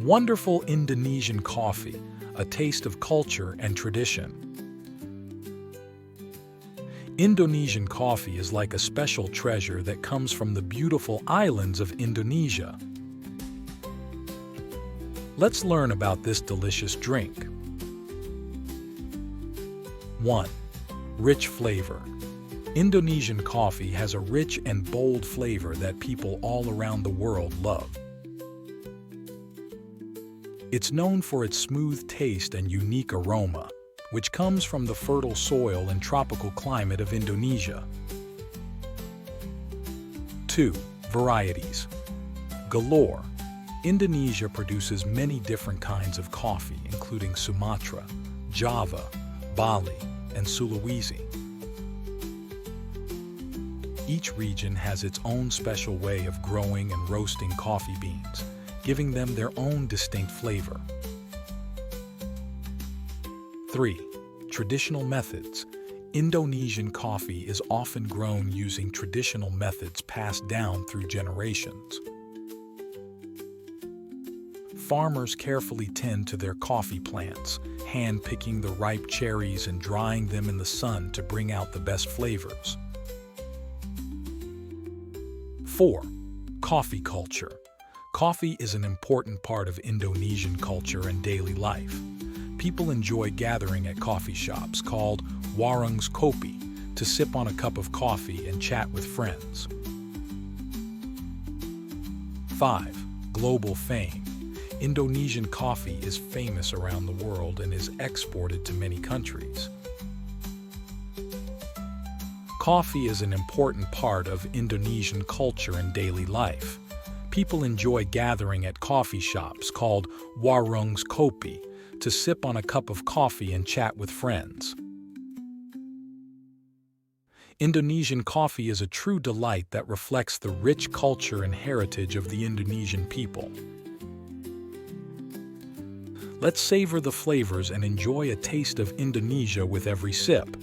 Wonderful Indonesian coffee, a taste of culture and tradition. Indonesian coffee is like a special treasure that comes from the beautiful islands of Indonesia. Let's learn about this delicious drink. 1. Rich flavor. Indonesian coffee has a rich and bold flavor that people all around the world love. It's known for its smooth taste and unique aroma, which comes from the fertile soil and tropical climate of Indonesia. 2. Varieties. Galore. Indonesia produces many different kinds of coffee, including Sumatra, Java, Bali, and Sulawesi. Each region has its own special way of growing and roasting coffee beans, giving them their own distinct flavor. 3. Traditional methods. Indonesian coffee is often grown using traditional methods passed down through generations. Farmers carefully tend to their coffee plants, hand-picking the ripe cherries and drying them in the sun to bring out the best flavors. 4. Coffee culture. Coffee is an important part of Indonesian culture and daily life. People enjoy gathering at coffee shops called warungs kopi to sip on a cup of coffee and chat with friends. 5. Global fame. Indonesian coffee is famous around the world and is exported to many countries. Coffee is an important part of Indonesian culture and daily life. People enjoy gathering at coffee shops called warungs kopi to sip on a cup of coffee and chat with friends. Indonesian coffee is a true delight that reflects the rich culture and heritage of the Indonesian people. Let's savor the flavors and enjoy a taste of Indonesia with every sip.